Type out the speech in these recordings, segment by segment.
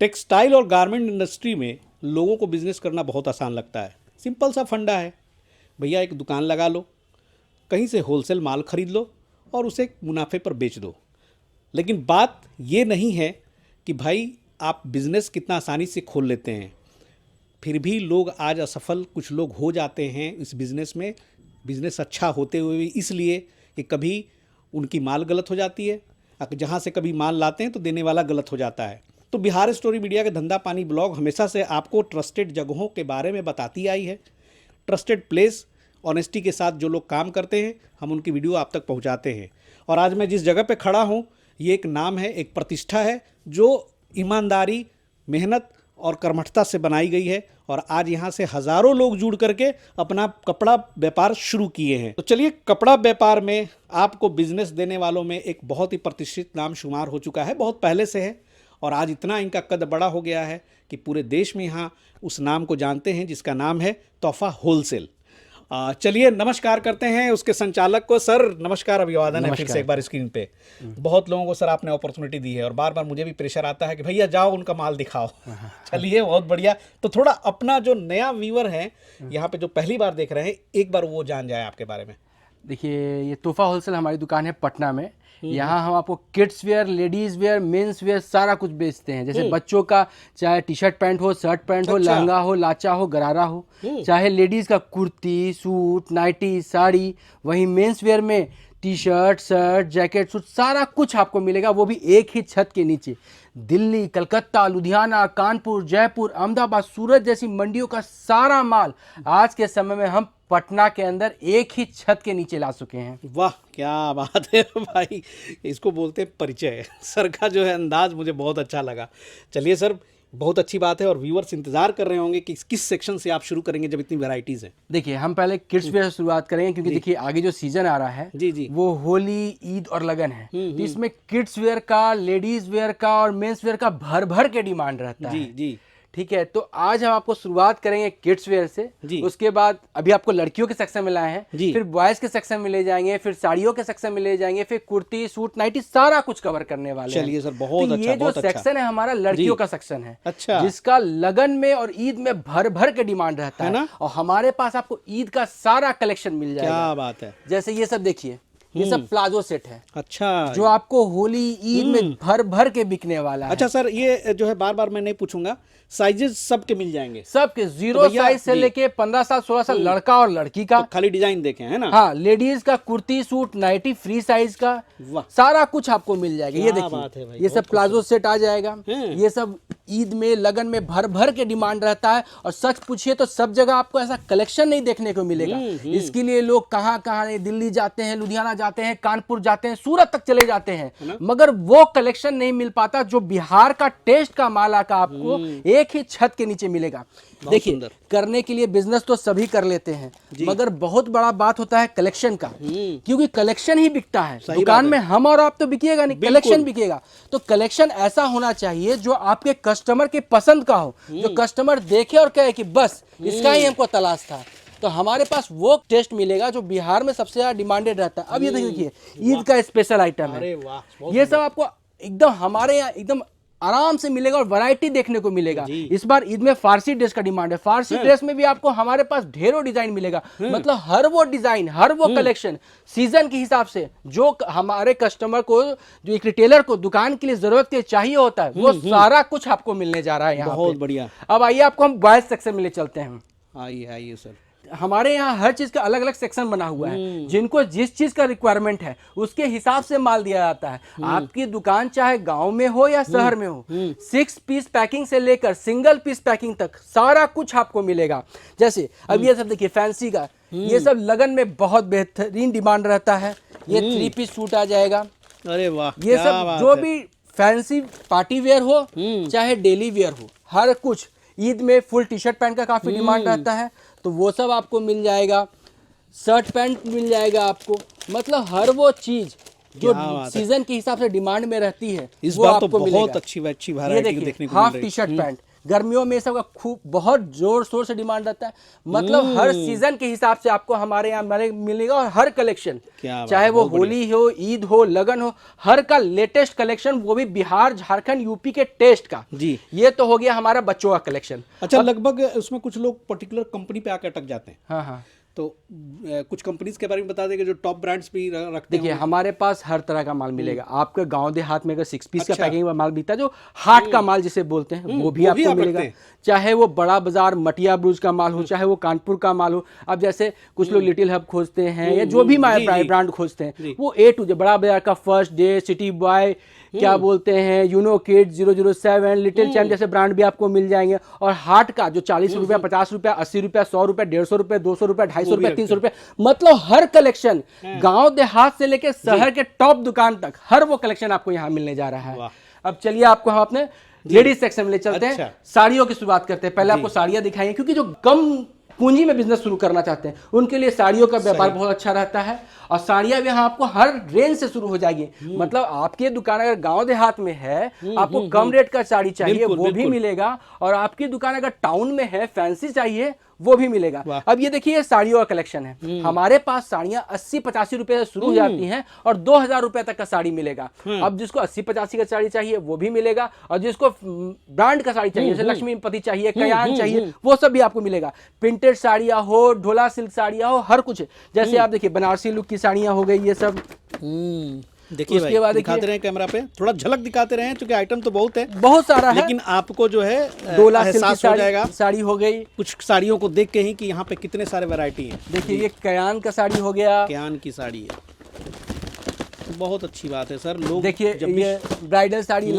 Textile और garment industry में लोगों को बिजनेस करना बहुत आसान लगता है। सिंपल सा फंडा है, भैया एक दुकान लगा लो, कहीं से होलसेल माल खरीद लो और उसे मुनाफे पर बेच दो। लेकिन बात ये नहीं है कि भाई आप बिज़नेस कितना आसानी से खोल लेते हैं। फिर भी लोग आज असफल कुछ लोग हो जाते हैं इस बिज़नेस में, बिज़नेस अच्छा होते हुए भी, इसलिए कि कभी उनकी माल गलत हो जाती है, जहाँ से कभी माल लाते हैं तो देने वाला गलत हो जाता है। तो बिहार स्टोरी मीडिया के धंधा पानी ब्लॉग हमेशा से आपको ट्रस्टेड जगहों के बारे में बताती आई है। ट्रस्टेड प्लेस, ऑनेस्टी के साथ जो लोग काम करते हैं, हम उनकी वीडियो आप तक पहुंचाते हैं। और आज मैं जिस जगह पे खड़ा हूं, ये एक नाम है, एक प्रतिष्ठा है जो ईमानदारी, मेहनत और कर्मठता से बनाई गई है। और आज यहाँ से हज़ारों लोग जुड़ करके अपना कपड़ा व्यापार शुरू किए हैं। तो चलिए, कपड़ा व्यापार में आपको बिजनेस देने वालों में एक बहुत ही प्रतिष्ठित नाम शुमार हो चुका है, बहुत पहले से है। और आज इतना इनका कद बड़ा हो गया है कि पूरे देश में यहाँ उस नाम को जानते हैं, जिसका नाम है तोहफा होलसेल। चलिए नमस्कार करते हैं उसके संचालक को। सर नमस्कार, अभिवादन है फिर से एक बार स्क्रीन पे। बहुत लोगों को सर आपने अपॉर्चुनिटी दी है और बार बार मुझे भी प्रेशर आता है कि भैया जाओ उनका माल दिखाओ। चलिए बहुत बढ़िया। तो थोड़ा अपना जो नया व्यूअर है यहाँ पे जो पहली बार देख रहे हैं, एक बार वो जान जाए आपके बारे में। देखिए, ये तोहफा होलसेल हमारी दुकान है पटना में। यहाँ हम आपको kids where, ladies wear, men's wear सारा कुछ बेचते हैं। जैसे बच्चों का चाहे टी शर्ट पैंट हो, शर्ट पैंट हो, लहंगा हो, लाचा हो, गरारा हो, चाहे लेडीज का कुर्ती, सूट, नाइटी, साड़ी, वहीं मेंस वेयर में T shirt, shirt, jacket, suit सारा कुछ आपको मिलेगा, वो भी एक ही छत के नीचे। दिल्ली, कलकत्ता, लुधियाना, कानपुर, जयपुर, अहमदाबाद, सूरत जैसी मंडियों का सारा माल आज के समय में हम पटना के अंदर एक ही छत के नीचे ला चुके हैं। वाह क्या बात है भाई, इसको बोलते हैं परिचय। सर का जो है अंदाज मुझे बहुत अच्छा लगा। चलिए सर, बहुत अच्छी बात है और व्यूअर्स इंतजार कर रहे होंगे कि किस सेक्शन से आप शुरू करेंगे जब इतनी वैरायटीज हैं। देखिए, हम पहले किड्स वेयर से शुरुआत करेंगे, क्योंकि देखिए आगे जो सीजन आ रहा है जी वो होली, ईद और लगन है। तो इसमें किड्स वेयर का, लेडीज वेयर का और मेंस वेयर का भर भर के डिमांड रहता है। जी ठीक है, तो आज हम आपको शुरुआत करेंगे किड्स वेयर से। उसके बाद अभी आपको लड़कियों के सेक्शन में लाए हैं, फिर बॉयज के सेक्शन में ले जाएंगे, फिर साड़ियों के सेक्शन में ले जाएंगे, फिर कुर्ती, सूट, नाइटी सारा कुछ कवर करने वाले हैं। चलिए सर, बहुत तो अच्छा। ये जो सेक्शन है हमारा लड़कियों का सेक्शन है, अच्छा, जिसका लगन में और ईद में भर भर के डिमांड रहता है ना। और हमारे पास आपको ईद का सारा कलेक्शन मिल जाएगा। क्या बात है। जैसे ये सब देखिए, ये सब प्लाजो सेट है। अच्छा, जो आपको होली, ईद में भर भर के बिकने वाला है। अच्छा सर, ये जो है बार बार मैं नहीं पूछूंगा, साइजेस सबके मिल जाएंगे? सबके, 0 साइज से लेके 15 साल 16 साल लड़का और लड़की का। तो खाली डिजाइन देखे है ना। हाँ, लेडीज का kurti, suit, nightie, free size का सारा कुछ आपको मिल जाएगा। ये देखिए, ये सब प्लाजो सेट आ जाएगा। ये सब ईद में, लगन में भर भर के डिमांड रहता है। और सच पूछिए तो सब जगह आपको ऐसा कलेक्शन नहीं देखने को मिलेगा। इसके लिए लोग कहाँ कहाँ, दिल्ली जाते हैं, लुधियाना जाते हैं, कानपुर जाते हैं, सूरत तक चले जाते हैं, मगर वो कलेक्शन नहीं मिल पाता जो बिहार का टेस्ट का माल आकर आपको एक ही छत के नीचे मिलेगा। देखिए, करने के लिए बिजनेस तो सभी कर लेते हैं, मगर बहुत बड़ा बात होता है कलेक्शन का, क्योंकि कलेक्शन ही बिकता है। दुकान में हम और आप तो बिकेगा नहीं, कलेक्शन बिकेगा। तो कलेक्शन ऐसा होना चाहिए जो आपके कस्टमर के पसंद का हो, जो कस्टमर देखे और कहे कि बस इसका ही हमको तलाश था। तो हमारे पास वो टेस्ट मिलेगा जो बिहार में सबसे ज्यादा डिमांडेड रहता है। अब ये देखिए, ईद का स्पेशल आइटम है। ये सब आपको एकदम हमारे यहाँ एकदम आराम से मिलेगा और वैरायटी देखने को मिलेगा। इस बार ईद में फारसी ड्रेस का डिमांड है। फारसी ड्रेस में भी आपको हमारे पास ढेरों डिजाइन मिलेगा। मतलब हर वो डिजाइन, हर वो कलेक्शन सीजन के हिसाब से जो हमारे कस्टमर को, जो एक रिटेलर को दुकान के लिए जरूरत के चाहिए होता है, वो सारा कुछ आपको मिलने जा रहा है यहाँ। बहुत बढ़िया। अब आइए, आपको हम बॉयज सेक्शन में ले चलते हैं। आइए सर। हमारे यहाँ हर चीज का अलग अलग सेक्शन बना हुआ है। जिनको जिस चीज का रिक्वायरमेंट है उसके हिसाब से माल दिया जाता है। आपकी दुकान चाहे गांव में हो या शहर में हो, 6 पीस पैकिंग से लेकर सिंगल पीस पैकिंग तक सारा कुछ आपको मिलेगा। जैसे अब ये सब देखिए, फैंसी का, ये सब लगन में बहुत बेहतरीन डिमांड रहता है। ये 3 पीस सूट आ जाएगा। अरे वाह, ये सब जो भी फैंसी पार्टी वेयर हो चाहे डेली वेयर हो, हर कुछ। ईद में फुल टी शर्ट पैंट का काफी डिमांड रहता है, तो वो सब आपको मिल जाएगा। शर्ट पैंट मिल जाएगा आपको। मतलब हर वो चीज जो सीजन के हिसाब से डिमांड में रहती है, इस बार तो बहुत अच्छी वैरायटी देखने को मिल रही है। हाफ टी शर्ट पैंट, गर्मियों में सबका खूब बहुत जोर शोर से डिमांड रहता है। मतलब हर सीजन के हिसाब से आपको हमारे यहाँ मिलेगा, और हर कलेक्शन, चाहे वो होली हो, ईद हो, लगन हो, हर का लेटेस्ट कलेक्शन, वो भी बिहार, झारखंड, यूपी के टेस्ट का जी। ये तो हो गया हमारा बच्चों का कलेक्शन। अच्छा, लगभग उसमें कुछ लोग पर्टिकुलर कंपनी पे आकर अटक जाते हैं। हाँ हाँ, तो कुछ कंपनीज के बारे में बता देंगे जो टॉप ब्रांड्स भी रखते हैं। देखिए हमारे पास हर तरह का माल मिलेगा। आपके गांव देहात में अगर 6 पीस का पैकिंग में माल बिकता है, जो हाट का माल जिसे बोलते हैं, वो भी आपको मिलेगा। चाहे वो बड़ा बाजार मटिया ब्रूज का माल हो, चाहे वो कानपुर का माल हो। अब जैसे कुछ लोग लिटिल हब खोजते हैं या जो भी ब्रांड खोजते हैं, वो A to Z, बड़ा बाजार का फर्स्ट डे, सिटी बॉय, क्या बोलते हैं, यूनो किड, 007, लिटिल चैम्प जैसे ब्रांड भी आपको मिल जाएंगे। और हाट का जो 40 रुपया, 50 रुपया, 80 रुपया, 100 रुपया, 150 रुपया, 200 रुपया, 250 रुपया, 300 रुपया, मतलब हर कलेक्शन गांव देहात से लेकर शहर के टॉप दुकान तक हर वो कलेक्शन आपको यहाँ मिलने जा रहा है। अब चलिए आपको हम अपने लेडीज सेक्शन में ले चलते हैं। साड़ियों की शुरुआत करते हैं। पहले आपको साड़ियां दिखाएंगे, क्योंकि जो कम पूंजी में बिजनेस शुरू करना चाहते हैं उनके लिए साड़ियों का व्यापार बहुत अच्छा रहता है। और साड़ियां भी यहाँ आपको हर रेंज से शुरू हो जाएगी। मतलब आपकी दुकान अगर गांव देहात में है, आपको कम रेट का साड़ी चाहिए, वो भी मिलेगा। और आपकी दुकान अगर टाउन में है, फैंसी चाहिए, वो भी मिलेगा। अब ये देखिए साड़ियों का कलेक्शन है। हमारे पास साड़ियां 80-85 रुपए से शुरू हो जाती हैं और 2000 रुपए तक का साड़ी मिलेगा। अब जिसको 80-85 का साड़ी चाहिए वो भी मिलेगा, और जिसको ब्रांड का साड़ी चाहिए, जैसे लक्ष्मीपति चाहिए, कयान चाहिए, वो सब भी आपको मिलेगा। प्रिंटेड साड़ियां हो, ढोला सिल्क साड़ियां हो, हर कुछ। जैसे आप देखिए बनारसी लुक की साड़ियां हो गई, ये सब। देखिए उसके बाद दिखाते रहे कैमरा पे, थोड़ा झलक दिखाते रहे, क्योंकि आइटम तो बहुत है, बहुत सारा है, लेकिन आपको जो है डोला एहसास हो जाएगा। साड़ी हो गई, कुछ साड़ियों को देख के ही कि यहाँ पे कितने सारे वैरायटी हैं। देखिए ये कयान का साड़ी हो गया, कयान की साड़ी है, बहुत अच्छी बात है सर। लोग देखिए ये ब्राइडल साड़ी,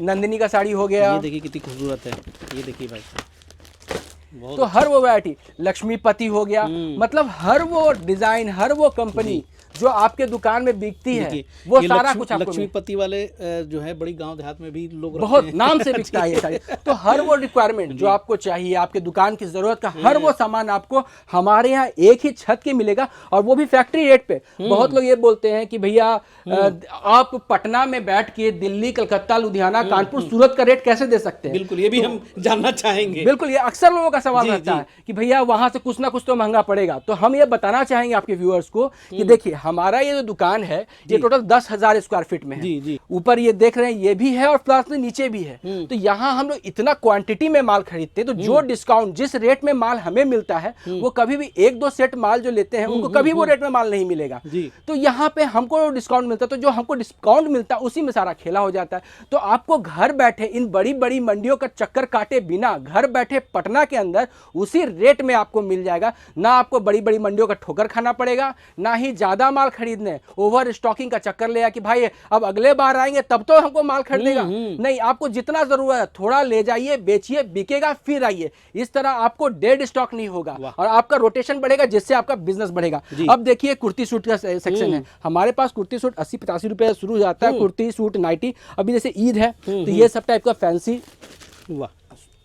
नंदिनी का साड़ी हो गया, ये देखिए कितनी खूबसूरत है, ये देखिए भाई। तो हर वो वैरायटी, लक्ष्मीपति हो गया, मतलब हर वो डिजाइन, हर वो कंपनी जो आपके दुकान में बिकती है, वो सारा कुछ आपको। लक्ष्मीपति वाले जो है बड़ी गांव देहात में भी लोग बहुत नाम से बिकता है ये साड़ी। तो हर वो रिक्वायरमेंट जो आपको चाहिए, आपके दुकान की जरूरत का हर वो सामान आपको हमारे यहाँ एक ही छत के मिलेगा, और वो भी फैक्ट्री रेट पे। बहुत लोग ये बोलते हैं कि भैया आप पटना में बैठ के दिल्ली, कलकत्ता, लुधियाना, कानपुर, सूरत का रेट कैसे दे सकते हैं। बिल्कुल, ये भी हम जानना चाहेंगे। बिल्कुल, ये अक्सर लोगों का सवाल रहता है कि भैया वहां से कुछ ना कुछ तो महंगा पड़ेगा। तो हम ये बताना चाहेंगे आपके व्यूअर्स को कि देखिए हमारा ये जो दुकान है, ये टोटल 10,000 स्क्वायर फीट में है। ऊपर ये देख रहे हैं, ये भी है, और प्लस में नीचे भी है। तो यहाँ हम लोग इतना क्वांटिटी में माल खरीदते हैं, तो जो डिस्काउंट, जिस रेट में माल हमें मिलता है, वो कभी भी 1-2 सेट माल जो लेते हैं उनको कभी वो रेट में माल नहीं मिलेगा। तो यहाँ पे हमको डिस्काउंट मिलता है, तो जो हमको डिस्काउंट मिलता है उसी में सारा खेला हो जाता है। तो आपको घर बैठे इन बड़ी बड़ी मंडियों का चक्कर काटे बिना, घर बैठे पटना के अंदर उसी रेट में आपको मिल जाएगा। ना आपको बड़ी बड़ी मंडियों का ठोकर खाना पड़ेगा, ना ही ज्यादा माल खरीदने, ओवर स्टॉकिंग का चक्कर ले कि भाई अब अगले बार आएंगे तब तो हमको माल खरीदेगा। नहीं, आपको जितना जरूरत है थोड़ा ले जाइए, बेचिए, बिकेगा, फिर आइए। इस तरह आपको डेड स्टॉक नहीं होगा और आपका रोटेशन बढ़ेगा, जिससे आपका बिजनेस बढ़ेगा। अब देखिए कुर्ती सूट का सेक्शन है। हमारे पास कुर्ती सूट 80-85 रुपए शुरू हो जाता है। कुर्ती सूट, नाइटी, अभी जैसे ईद है तो ये सब टाइप का फैंसी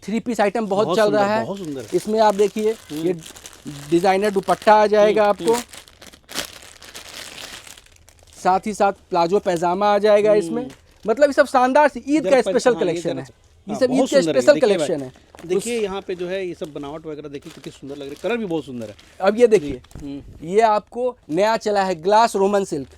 3 पीस आइटम बहुत चल रहा है। इसमें आप देखिए ये डिजाइनर दुपट्टा आ जाएगा आपको, साथ ही साथ प्लाजो पैजामा आ जाएगा इसमें। मतलब ये सब शानदार ईद का स्पेशल कलेक्शन है। ये सब ईद का स्पेशल कलेक्शन है। देखिए यहाँ पे जो है ये सब बनावट वगैरह देखिए कितनी सुंदर लग रही है, कलर भी बहुत सुंदर है। अब ये देखिए, ये आपको नया चला है ग्लास रोमन सिल्क,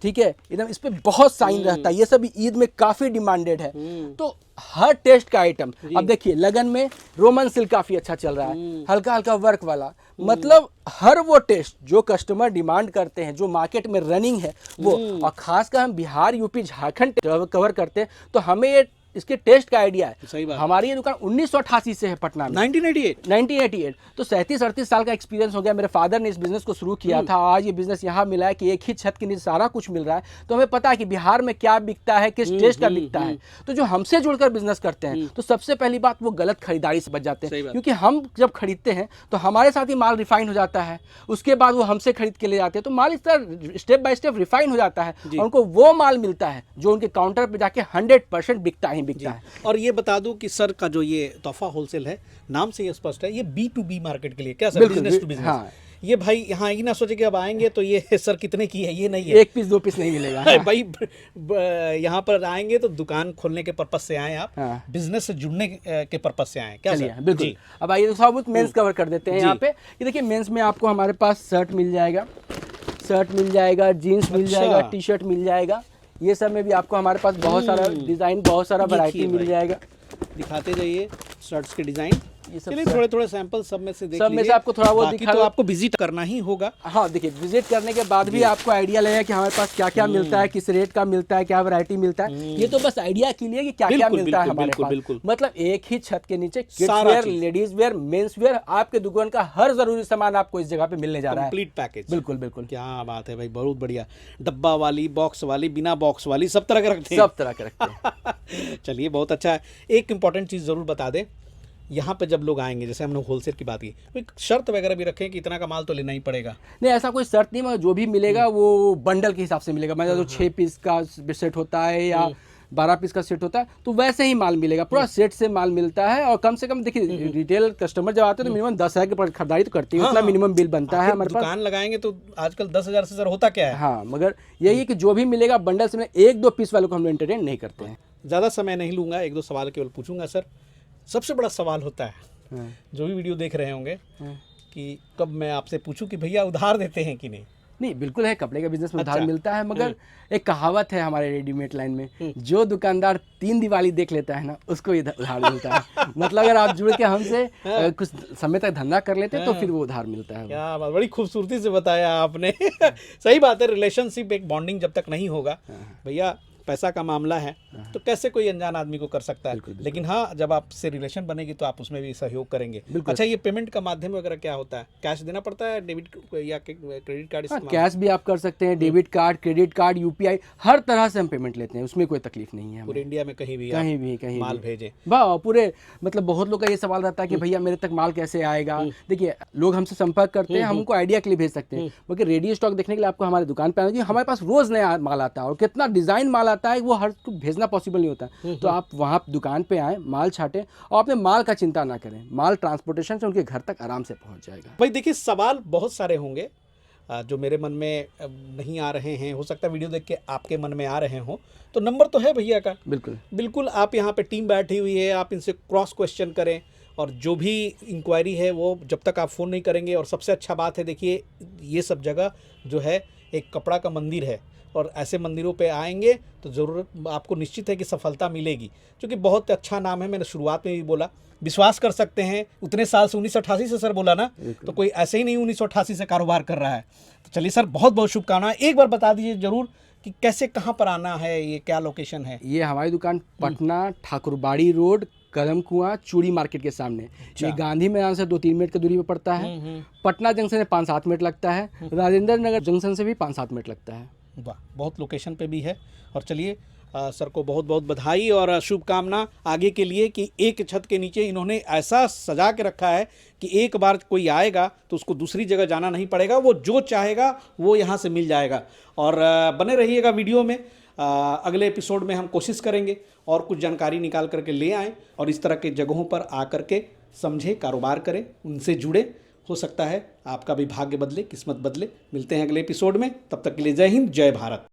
ठीक है, एकदम इस पे बहुत साइन रहता है। ये सब ईद में काफी डिमांडेड है, तो हर टेस्ट का आइटम। अब देखिए लगन में रोमन सिल्क काफी अच्छा चल रहा है, हल्का हल्का वर्क वाला। मतलब हर वो टेस्ट जो कस्टमर डिमांड करते हैं, जो मार्केट में रनिंग है वो। और खासकर हम बिहार, यूपी, झारखंड कवर करते हैं, तो हमें ये इसके टेस्ट का आइडिया है। सही बात। हमारी ये दुकान 1988 से है पटना में, 1988। तो 37-38 साल का एक्सपीरियंस हो गया। मेरे फादर ने इस बिजनेस को शुरू किया था, आज ये बिजनेस यहाँ मिला है कि एक ही छत के नीचे सारा कुछ मिल रहा है। तो हमें पता है कि बिहार में क्या बिकता है, किस टेस्ट का बिकता है। तो जो हमसे जुड़कर बिजनेस करते हैं, तो सबसे पहली बात वो गलत खरीदारी से बच जाते हैं, क्योंकि हम जब खरीदते हैं तो हमारे साथ ही माल रिफाइन हो जाता है, उसके बाद वो हमसे खरीद के ले जाते हैं। तो माल इस तरह स्टेप बाय स्टेप रिफाइन हो जाता है, और उनको वो माल मिलता है जो उनके काउंटर पर जाके 100% बिकता है। और ये बता दूं कि सर का जो ये तोहफा होलसेल है, नाम से ये स्पष्ट है, ये B2B मार्केट के लिए, क्या सर, बिजनेस टू बिजनेस। ये भाई यहाँ ये ना सोचे कि अब आएंगे तो ये सर कितने की है, ये नहीं है। 1 पीस 2 पीस नहीं मिलेगा। भाई यहाँ पर आएंगे तो दुकान खोलने के पर्पज से आए आप, हाँ। बिजनेस से जुड़ने के पर्पज से आए क्या चलिए सर? बिल्कुल। जी। अब आइए थोड़ा बहुत मेंस कवर कर देते हैं यहाँ पे। ये देखिए मेंस में आपको हमारे पास शर्ट मिल जाएगा, जीन्स मिल जाएगा, टी शर्ट मिल जाएगा। ये सब में भी आपको हमारे पास बहुत सारा डिजाइन, बहुत सारा वैरायटी मिल जाएगा। दिखाते जाइए शर्ट्स के डिजाइन। ये सब चलिए थोड़े थोड़े सैंपल सब में से देख सब में से लीजिए। आपको थोड़ा बहुत बाकी दिखा तो दो। आपको विजिट करना ही होगा। हाँ देखिए, विजिट करने के बाद भी आपको आइडिया लगेगा कि हमारे पास क्या क्या मिलता है, किस रेट का मिलता है, क्या वैरायटी मिलता है। ये तो बस आइडिया के लिए कि क्या क्या बिल्कुल, मिलता है बिल्कुल, हमारे बिल्कुल, पास। मतलब एक ही छत के नीचे किड्स सारा वेयर, चीज। लेडीज वेयर, मेंस वेयर, आपके दुकान का हर जरूरी सामान आपको इस जगह पे मिलने जा रहा है। Complete package. बिल्कुल बिल्कुल, क्या बात है भाई, बहुत बढ़िया। डब्बा वाली, बॉक्स वाली, बिना बॉक्स वाली, सब तरह के रखते हैं। सब तरह के रखते हैं। चलिए बहुत अच्छा है। एक इंपॉर्टेंट चीज़ ज़रूर बता दें, यहाँ पे जब लोग आएंगे, जैसे हमने होलसेल की बात की, कोई शर्त वगैरह भी रखें कि इतना का माल तो लेना ही पड़ेगा। नहीं ऐसा कोई शर्त नहीं, मगर जो भी मिलेगा वो बंडल के हिसाब से मिलेगा। मतलब जो 6 पीस का सेट होता है या 12 पीस का सेट होता है तो वैसे ही माल मिलेगा, पूरा सेट से माल मिलता है। और कम से कम देखिए, रिटेल कस्टमर जब आते हैं तो मिनिमम 10,000 की खरीदारी तो करती है, उतना मिनिमम बिल बनता है हमारे पास। दुकान लगाएंगे तो आजकल 10,000 से सर होता क्या है। हाँ, मगर यही है कि जो भी मिलेगा बंडल से, 1-2 पीस वालों को हम एंटरटेन नहीं करते हैं। ज़्यादा समय नहीं लूँगा, 1-2 सवाल केवल पूछूंगा सर। सबसे बड़ा सवाल होता है, जो भी वीडियो देख रहे होंगे, कि कब मैं आपसे पूछूं कि भैया उधार देते हैं कि नहीं। नहीं बिल्कुल है, कपड़े का बिजनेस में उधार मिलता है, मगर एक कहावत है हमारे रेडीमेड लाइन में, जो दुकानदार 3 दिवाली देख लेता है ना, उसको उधार मिलता है। मतलब अगर आप जुड़ के हमसे कुछ समय तक धंधा कर लेते हैं तो फिर वो उधार मिलता है। क्या बात, बड़ी खूबसूरती से बताया आपने। सही बात है, रिलेशनशिप, एक बॉन्डिंग जब तक नहीं होगा भैया, पैसा का मामला है तो कैसे कोई अनजान आदमी को कर सकता है। लेकिन हाँ, जब आपसे रिलेशन बनेगी तो आप उसमें भी सहयोग करेंगे। अच्छा, ये पेमेंट का माध्यम वगैरह क्या होता है? कैश देना पड़ता है, डेबिट या क्रेडिट कार्ड? कैश भी आप कर सकते हैं, debit card, credit card, UPI, हर तरह से हम पेमेंट लेते हैं, उसमें कोई तकलीफ नहीं है। पूरे इंडिया में कहीं भी कहीं माल भेजें? वाह, पूरे मतलब बहुत लोग का ये सवाल रहता है कि भैया मेरे तक माल कैसे आएगा। देखिए, लोग हमसे संपर्क करते हैं, हमको आइडिया के लिए भेज सकते हैं, मगर रेडी स्टॉक देखने के लिए आपको हमारे दुकान पे आना चाहिए। हमारे पास रोज नया माल आता है और कितना डिजाइन माल आता है, वो हर भेजना पॉसिबल नहीं होता है। तो आप वहाँ दुकान पे आए, माल छाटें और अपने माल का चिंता ना करें, माल ट्रांसपोर्टेशन से उनके घर तक आराम से पहुंच जाएगा। भाई देखिए, सवाल बहुत सारे होंगे जो मेरे मन में नहीं आ रहे हैं, हो सकता है वीडियो देख के आपके मन में आ रहे हों, तो नंबर तो है भैया का। बिल्कुल बिल्कुल, आप यहाँ पे टीम बैठी हुई है, आप इनसे क्रॉस क्वेश्चन करें, और जो भी इंक्वायरी है वो जब तक आप फ़ोन नहीं करेंगे। और सबसे अच्छा बात है, देखिए ये सब जगह जो है एक कपड़ा का मंदिर है, और ऐसे मंदिरों पे आएंगे तो ज़रूर आपको निश्चित है कि सफलता मिलेगी, क्योंकि बहुत अच्छा नाम है। मैंने शुरुआत में भी बोला, विश्वास कर सकते हैं, उतने साल से 1988 से सर बोला ना, तो कोई ऐसे ही नहीं 1988 से कारोबार कर रहा है। तो चलिए सर, बहुत बहुत शुभकामनाएं। एक बार बता दीजिए ज़रूर कि कैसे, कहाँ पर आना है, ये क्या लोकेशन है? ये हमारी दुकान पटना ठाकुरबाड़ी रोड, कदम कुआं, चूड़ी मार्केट के सामने। ये गांधी मैदान से 2-3 मिनट की दूरी पर पड़ता है। पटना जंक्शन से 5-7 मिनट लगता है, राजेंद्र नगर जंक्शन से भी 5-7 मिनट लगता है। वाह, बहुत लोकेशन पे भी है। और चलिए सर को बहुत बहुत बधाई और शुभकामना आगे के लिए, कि एक छत के नीचे इन्होंने ऐसा सजा के रखा है कि एक बार कोई आएगा तो उसको दूसरी जगह जाना नहीं पड़ेगा, वो जो चाहेगा वो यहाँ से मिल जाएगा। और बने रहिएगा वीडियो में, अगले एपिसोड में हम कोशिश करेंगे और कुछ जानकारी निकाल करके ले आएँ, और इस तरह के जगहों पर आ करके समझे, कारोबार करें, उनसे जुड़े। हो सकता है आपका भी भाग्य बदले, किस्मत बदले। मिलते हैं अगले एपिसोड में, तब तक के लिए जय हिंद, जय भारत।